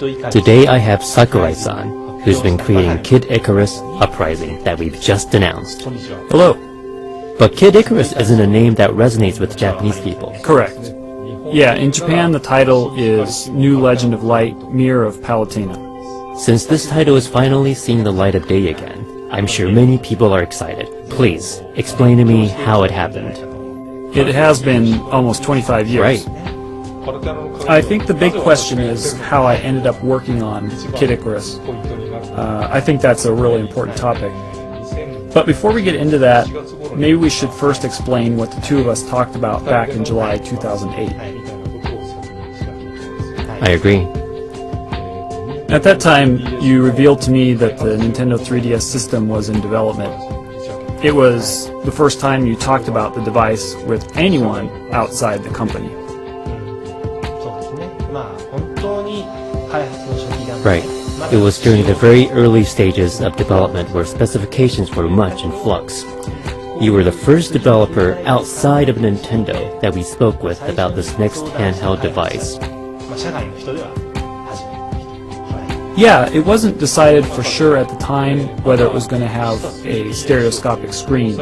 Today I have Sakurai-san, who's been creating Kid Icarus Uprising that we've just announced. Hello. But Kid Icarus isn't a name that resonates with Japanese people. Correct. Yeah, in Japan the title is New Legend of Light, Mirror of Palutena. Since this title is finally seeing the light of day again, I'm sure many people are excited. Please, explain to me how it happened. It has been almost 25 years. Right. I think the big question is how I ended up working on Kid Icarus. I think that's a really important topic. But before we get into that, maybe we should first explain what the two of us talked about back in July 2008. I agree. At that time, you revealed to me that the Nintendo 3DS system was in development. It was the first time you talked about the device with anyone outside the company. Right. It was during the very early stages of development where specifications were much in flux. You were the first developer outside of Nintendo that we spoke with about this next handheld device. Yeah, it wasn't decided for sure at the time whether it was going to have a stereoscopic screen,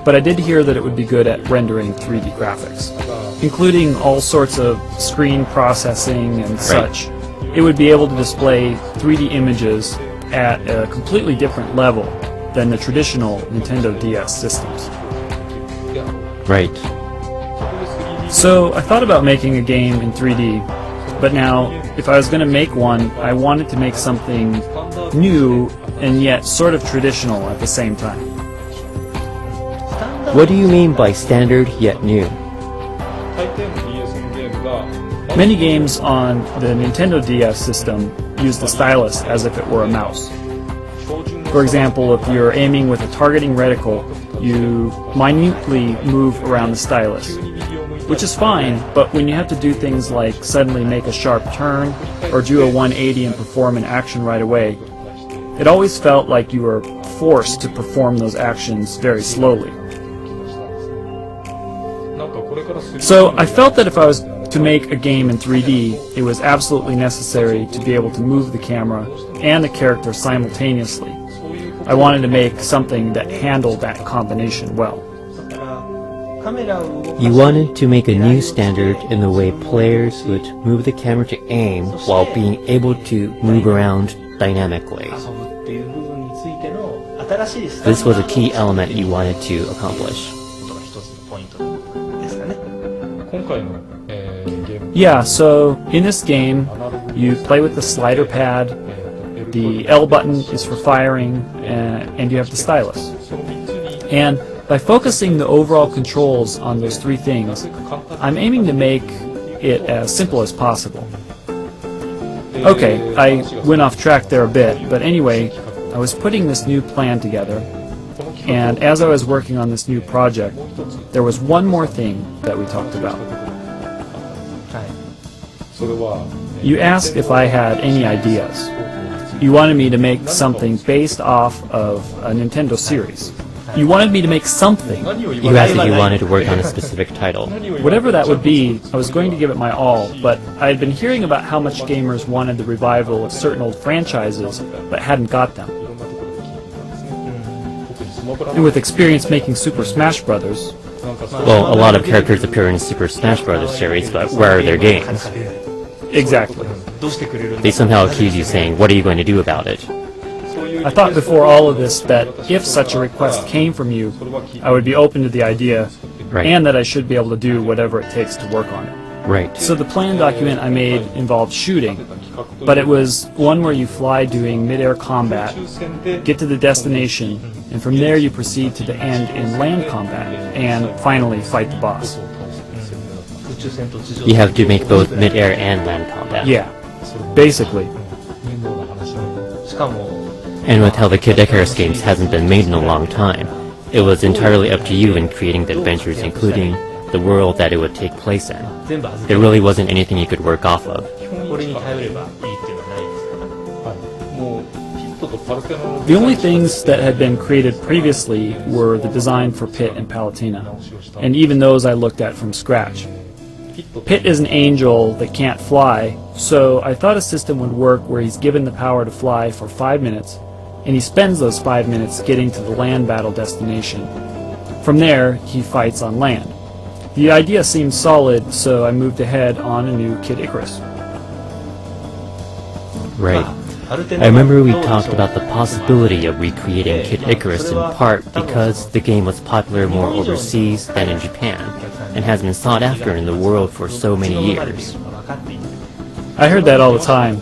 but I did hear that it would be good at rendering 3D graphics, including all sorts of screen processing and such. It would be able to display 3D images at a completely different level than the traditional Nintendo DS systems. Right. So I thought about making a game in 3D, but now if I was going to make one, I wanted to make something new and yet sort of traditional at the same time. What do you mean by standard yet new? Many games on the Nintendo DS system use the stylus as if it were a mouse. For example, if you're aiming with a targeting reticle, you minutely move around the stylus, which is fine, but when you have to do things like suddenly make a sharp turn or do a 180 and perform an action right away, it always felt like you were forced to perform those actions very slowly. So I felt that if I was to make a game in 3D, it was absolutely necessary to be able to move the camera and the character simultaneously. I wanted to make something that handled that combination well. You wanted to make a new standard in the way players would move the camera to aim while being able to move around dynamically. This was a key element you wanted to accomplish. Yeah, so in this game, you play with the slider pad, the L button is for firing, and you have the stylus. And by focusing the overall controls on those three things, I'm aiming to make it as simple as possible. Okay, I went off track there a bit, but anyway, I was putting this new plan together, and as I was working on this new project, there was one more thing that we talked about. You asked if I had any ideas. You wanted me to make something based off of a Nintendo series. You wanted me to make something. You asked if you wanted to work on a specific title. Whatever that would be, I was going to give it my all, but I had been hearing about how much gamers wanted the revival of certain old franchises, but hadn't got them. And with experience making Super Smash Bros. Well, a lot of characters appear in Super Smash Bros. Series, but where are their games? Exactly. They somehow accuse you saying, what are you going to do about it? I thought before all of this that if such a request came from you, I would be open to the idea, and that I should be able to do whatever it takes to work on it. Right. So the plan document I made involved shooting, but it was one where you fly doing mid-air combat, get to the destination, and from there you proceed to the end in land combat, and finally fight the boss. You have to make both mid-air and land combat. Yeah, basically. And with how the Kid Icarus games hasn't been made in a long time, it was entirely up to you in creating the adventures, including the world that it would take place in. There really wasn't anything you could work off of. The only things that had been created previously were the design for Pit and Palutena, and even those I looked at from scratch. Pit is an angel that can't fly, so I thought a system would work where he's given the power to fly for 5 minutes, and he spends those 5 minutes getting to the land battle destination. From there, he fights on land. The idea seemed solid, so I moved ahead on a new Kid Icarus. Right. I remember we talked about the possibility of recreating Kid Icarus in part because the game was popular more overseas than in Japan, and has been sought after in the world for so many years. I heard that all the time.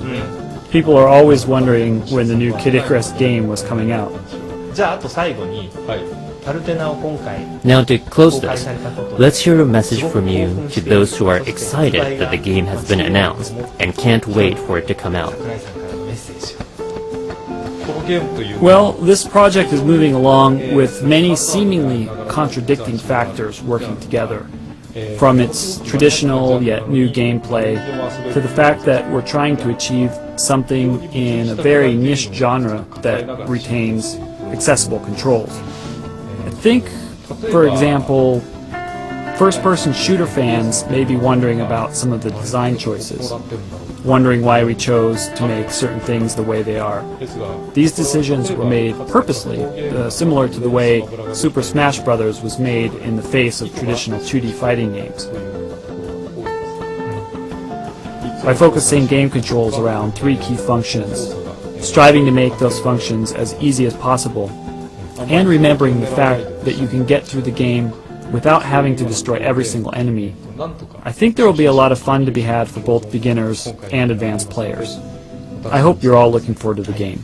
People are always wondering when the new Kid Icarus game was coming out. Now to close this, let's hear a message from you to those who are excited that the game has been announced and can't wait for it to come out. Well, this project is moving along with many seemingly contradicting factors working together. From its traditional yet new gameplay to the fact that we're trying to achieve something in a very niche genre that retains accessible controls. I think, for example, first-person shooter fans may be wondering about some of the design choices, wondering why we chose to make certain things the way they are. These decisions were made purposely, similar to the way Super Smash Bros. Was made in the face of traditional 2D fighting games. By focusing game controls around 3 key functions, striving to make those functions as easy as possible, and remembering the fact that you can get through the game without having to destroy every single enemy, I think there will be a lot of fun to be had for both beginners and advanced players. I hope you're all looking forward to the game.